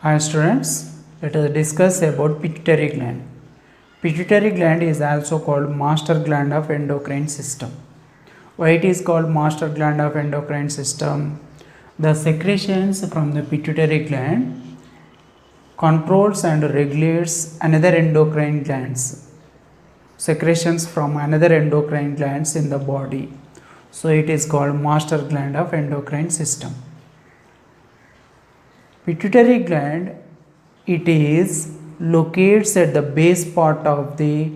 Hi students, let us discuss about pituitary gland. Pituitary gland is also called master gland of endocrine system. Why it is called master gland of endocrine system? The secretions from the pituitary gland controls and regulates another endocrine glands. Secretions from another endocrine glands in the body. So it is called master gland of endocrine system. Pituitary gland, it is locates at the base part of the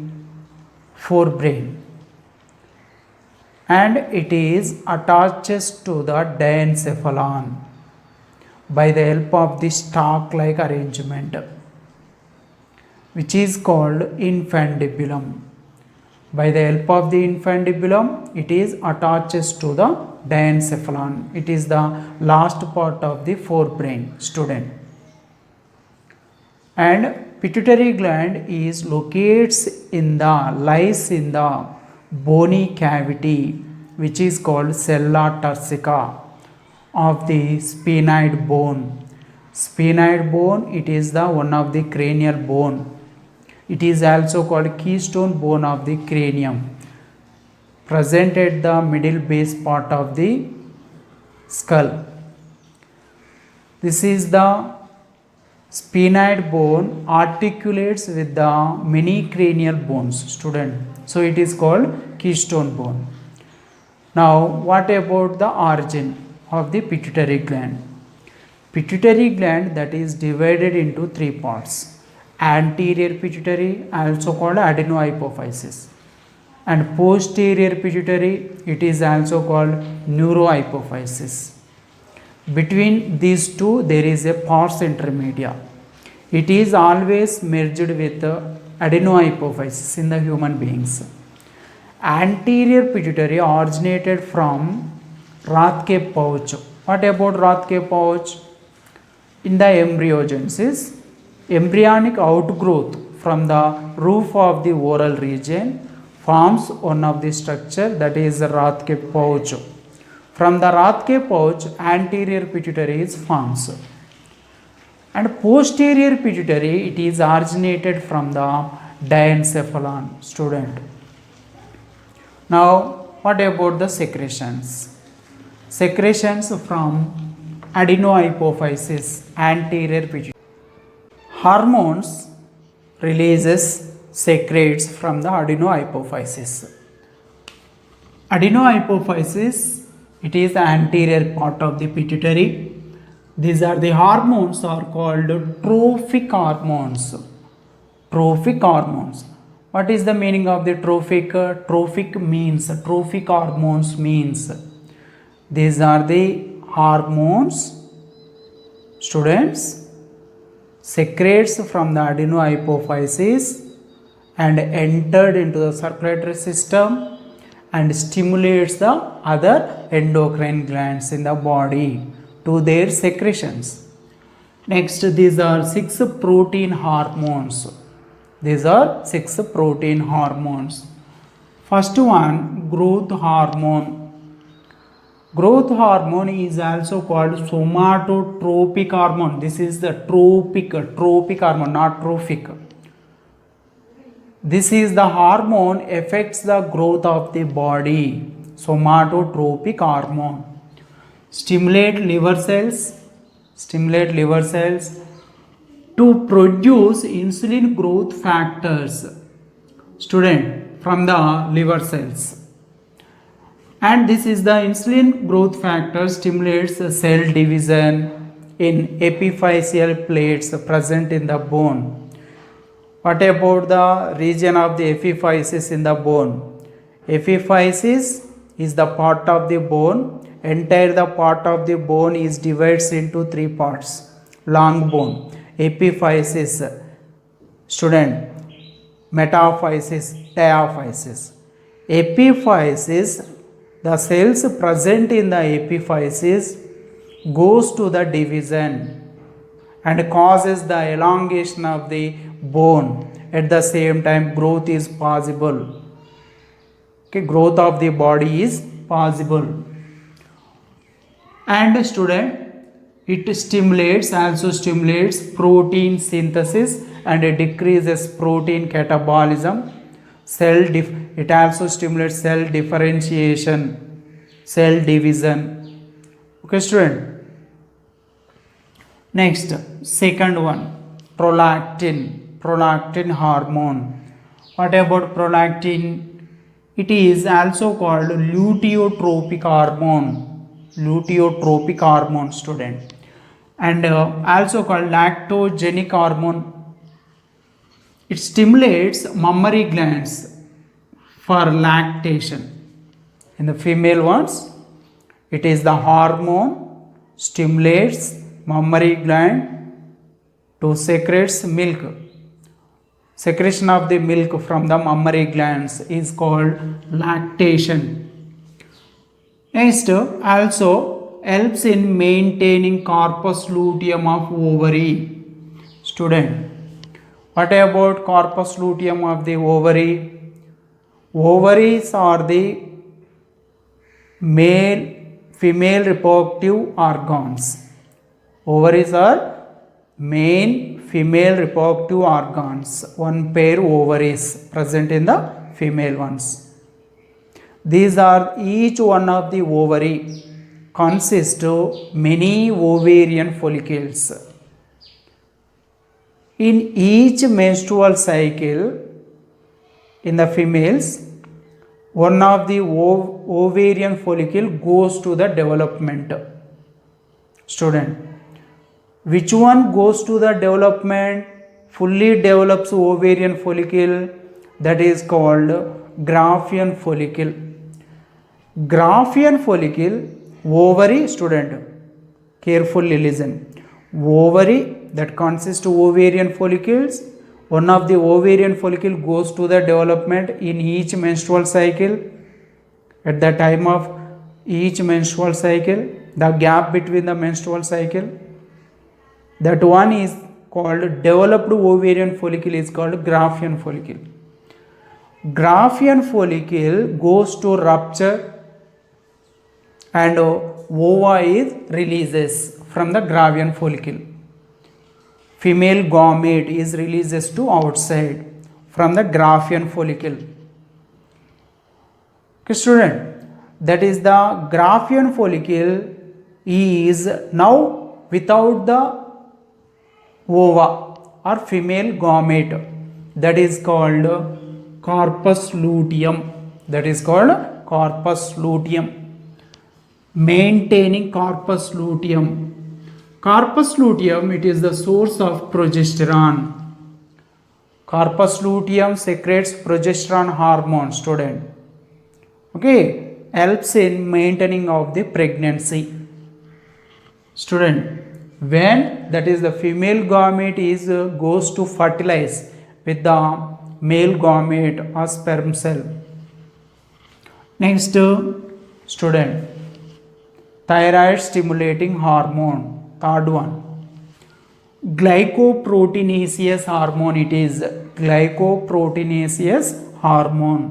forebrain and it is attaches to the diencephalon by the help of the stalk like arrangement which is called infundibulum. By the help of the infundibulum, it is attaches to the diencephalon. It is the last part of the forebrain, student. And pituitary gland is lies in the bony cavity which is called sella turcica of the sphenoid bone. Sphenoid bone, it is the one of the cranial bone. It is also called keystone bone of the cranium, present at the middle base part of the skull. This is the sphenoid bone articulates with the many cranial bones, student. So it is called keystone bone. Now what about the origin of the pituitary gland? Pituitary gland, that is divided into three parts. Anterior pituitary, also called adenohypophysis, and posterior pituitary, it is also called neurohypophysis. Between these two there is a pars intermedia. It is always merged with adenohypophysis in the human beings. Anterior pituitary originated from Rathke pouch. What about Rathke pouch? In the embryogenesis, embryonic outgrowth from the roof of the oral region forms one of the structure, that is the Rathke pouch. From the Rathke pouch, anterior pituitary is forms. And posterior pituitary, it is originated from the diencephalon, student. Now what about the secretions? Secretions from adenohypophysis, anterior pituitary. Hormones releases secretes from the adenohypophysis. Adenohypophysis, it is the anterior part of the pituitary. These are the hormones are called trophic hormones. Trophic hormones. What is the meaning of the trophic? Trophic hormones means these are the hormones, students, secretes from the adenohypophysis and entered into the circulatory system and stimulates the other endocrine glands in the body to their secretions. Next, these are 6 protein hormones. These are 6 protein hormones. First one, growth hormone. Growth hormone is also called somatotropic hormone. This is the tropic hormone, not trophic. This is the hormone affects the growth of the body. Somatotropic hormone. Stimulate liver cells to produce insulin growth factors, student, from the liver cells. And this is the insulin growth factor stimulates cell division in epiphyseal plates present in the bone. What about the region of the epiphysis in the bone? Epiphysis is the part of the bone. Entire the part of the bone is divided into three parts. Long bone, epiphysis, student, metaphysis, diaphysis. Epiphysis, the cells present in the epiphysis goes to the division and causes the elongation of the bone. At the same time, growth is possible. Okay, growth of the body is possible. And student, It stimulates, also stimulates protein synthesis and it decreases protein catabolism. It also stimulates cell differentiation, cell division. Okay, student. Next, second one, prolactin. Prolactin hormone. What about prolactin? It is also called luteotropic hormone. Luteotropic hormone, student. And also called lactogenic hormone. It stimulates mammary glands for lactation. In the female ones, it is the hormone stimulates mammary gland to secretes milk. Secretion of the milk from the mammary glands is called lactation. Next, also helps in maintaining corpus luteum of ovary. Student, what about corpus luteum of the ovary? Ovaries are the female reproductive organs. Ovaries are main female reproductive organs. One pair ovaries present in the female ones. These are each one of the ovary consist of many ovarian follicles. In each menstrual cycle, in the females, one of the ovarian follicle goes to the development. Student, which one goes to the development? Fully develops ovarian follicle, that is called Graafian follicle. Graafian follicle, ovary, student, carefully listen. Ovary that consists of ovarian follicles, one of the ovarian follicle goes to the development in each menstrual cycle. At the time of each menstrual cycle, the gap between the menstrual cycle, that one is called developed ovarian follicle, is called Graafian follicle. Graafian follicle goes to rupture and ova is releases from the Graafian follicle. Female gamete is releases to outside from the Graafian follicle. Okay, student, that is the Graafian follicle is now without the ova or female gamete, that is called corpus luteum. That is called corpus luteum. Maintaining corpus luteum. Corpus luteum, it is the source of progesterone. Corpus luteum secretes progesterone hormone, student. Okay, helps in maintaining of the pregnancy. Student, when that is the female gamete is goes to fertilize with the male gamete or sperm cell. Next, student, thyroid stimulating hormone. Third one, glycoproteinaceous hormone. It is glycoproteinaceous hormone.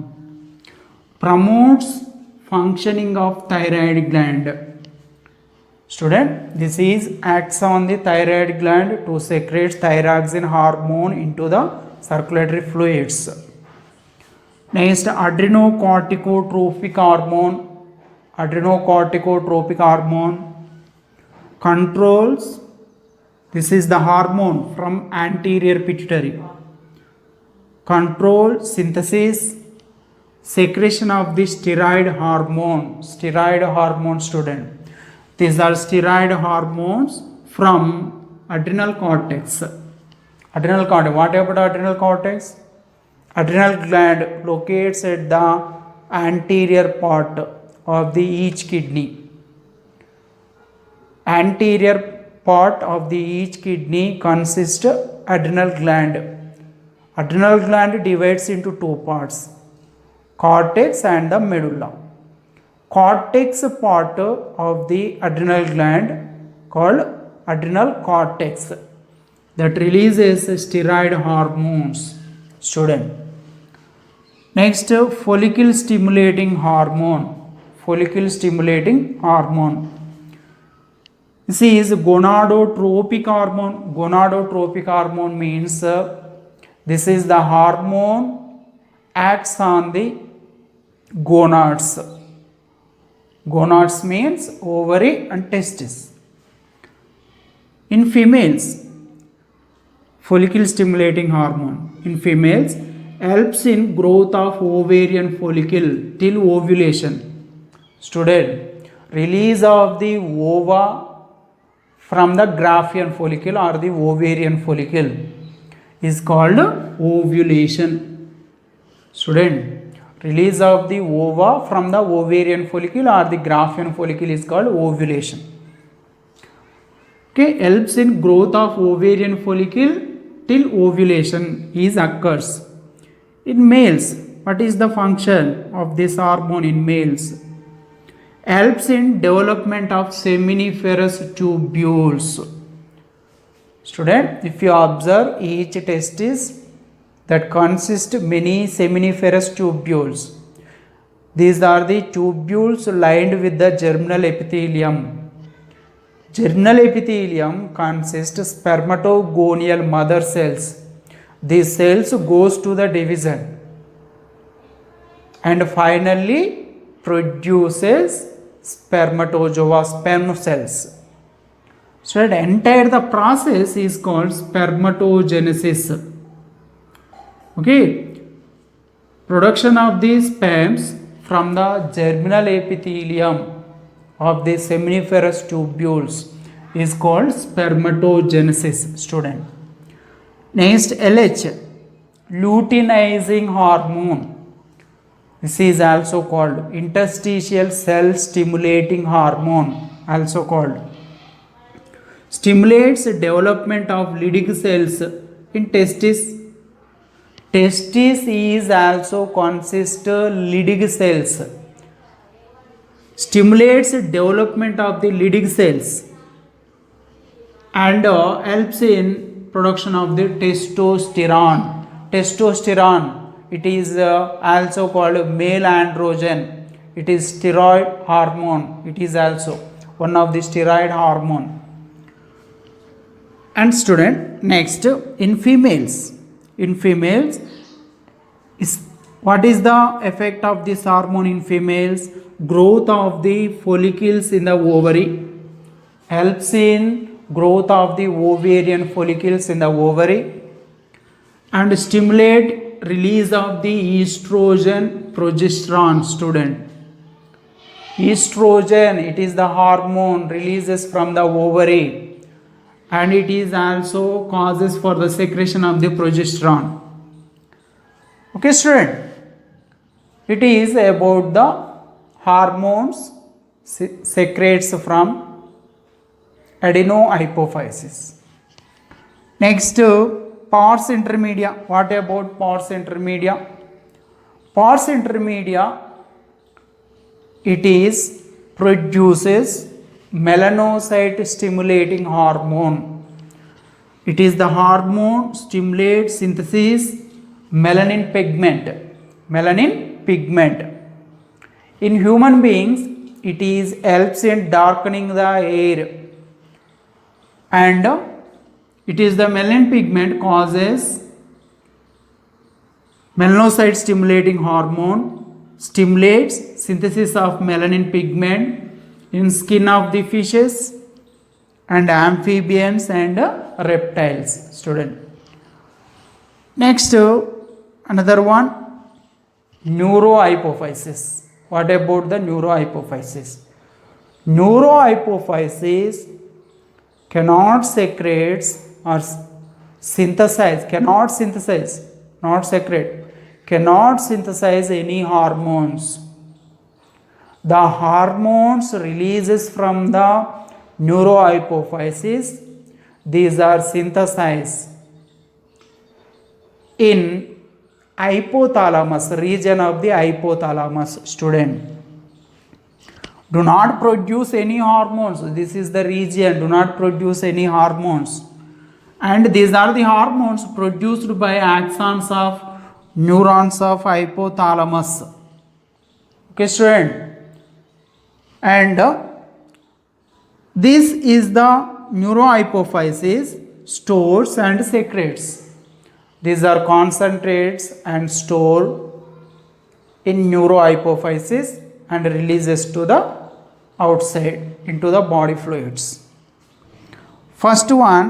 Promotes functioning of thyroid gland. Student, this is acts on the thyroid gland to secrete thyroxine hormone into the circulatory fluids. Next, adrenocorticotropic hormone. Adrenocorticotropic hormone controls, this is the hormone from anterior pituitary, control synthesis, secretion of the steroid hormone. Steroid hormone, student, these are steroid hormones from adrenal cortex. Adrenal cortex, what about adrenal cortex? Adrenal gland locates at the anterior part of the each kidney. Anterior part of the each kidney consists adrenal gland. Adrenal gland divides into two parts, cortex and the medulla. Cortex part of the adrenal gland called adrenal cortex that releases steroid hormones. Student, next, follicle stimulating hormone. Follicle stimulating hormone, This is gonadotropic hormone. Gonadotropic hormone means this is the hormone acts on the gonads. Gonads means ovary and testis. In females, follicle stimulating hormone in females helps in growth of ovarian follicle till ovulation. Student, release of the ova from the Graafian follicle or the ovarian follicle is called ovulation. Student, release of the ova from the ovarian follicle or the Graafian follicle is called ovulation. Okay, helps in growth of ovarian follicle till ovulation is occurs. In males, what is the function of this hormone in males? Helps in development of seminiferous tubules. Student, if you observe each testis that consists many seminiferous tubules. These are the tubules lined with the germinal epithelium. Germinal epithelium consists spermatogonial mother cells. These cells goes to the division and finally produces spermatozoa, sperm cells. So the entire the process is called spermatogenesis. Okay, production of these sperms from the germinal epithelium of the seminiferous tubules is called spermatogenesis. Student, next LH, luteinizing hormone. This is also called interstitial cell stimulating hormone, also called. Stimulates development of Leydig cells in testis. Testis is also consist Leydig cells. Stimulates development of the Leydig cells and helps in production of the testosterone. Testosterone, it is also called male androgen. It is steroid hormone. It is also one of the steroid hormone. And student, next in females. In females, what is the effect of this hormone in females? Growth of the follicles in the ovary. Helps in growth of the ovarian follicles in the ovary and stimulate release of the estrogen progesterone. Student, estrogen, it is the hormone releases from the ovary and it is also causes for the secretion of the progesterone. Okay student, it is about the hormones secretes from adenohypophysis. Next, pars intermedia. What about pars intermedia? Pars intermedia, it is produces melanocyte stimulating hormone. It is the hormone stimulates synthesis melanin pigment. Melanin pigment. In human beings, it is helps in darkening the hair and it is the melanin pigment causes melanocyte stimulating hormone, stimulates synthesis of melanin pigment in skin of the fishes and amphibians and reptiles. Student, next another one, neurohypophysis. What about the neurohypophysis? Neurohypophysis cannot secrete or synthesize, cannot synthesize any hormones. The hormones releases from the neurohypophysis, these are synthesized in hypothalamus, region of the hypothalamus. Student, do not produce any hormones. This is the region, do not produce any hormones. And these are the hormones produced by axons of neurons of hypothalamus. Okay student, and This is the neurohypophysis, stores and secretes. These are concentrates and store in neurohypophysis and releases to the outside into the body fluids. First one,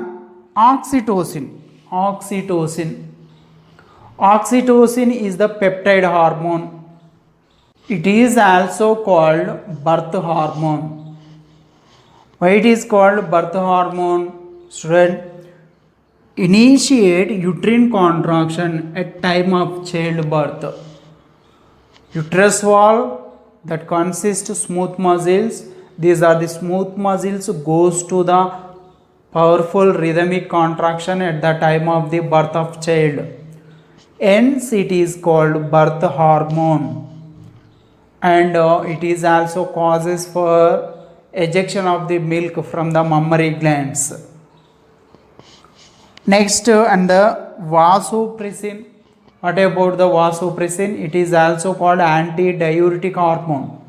oxytocin. Oxytocin is the peptide hormone. It is also called birth hormone. Why it is called birth hormone? Student, initiate uterine contraction at time of childbirth. Uterus wall that consists smooth muscles. These are the smooth muscles goes to the powerful rhythmic contraction at the time of the birth of child. Hence it is called birth hormone, and it is also causes for ejection of the milk from the mammary glands. Next, and the vasopressin. What about the vasopressin? It is also called antidiuretic hormone,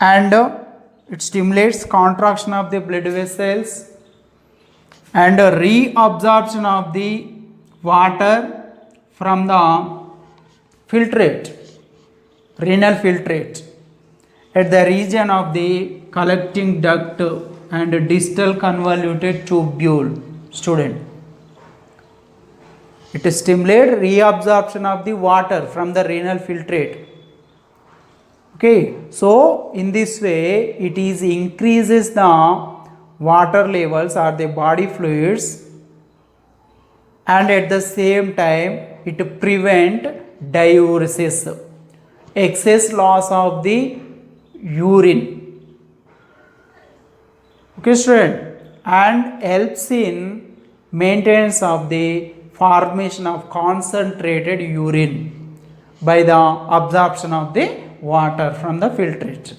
and it stimulates contraction of the blood vessels and reabsorption of the water from the filtrate, renal filtrate, at the region of the collecting duct and distal convoluted tubule. Student, it stimulates reabsorption of the water from the renal filtrate. Okay, so in this way it is increases the water levels or the body fluids, and at the same time it prevent diuresis, excess loss of the urine. Okay, student, and helps in maintenance of the formation of concentrated urine by the absorption of the water from the filtrate.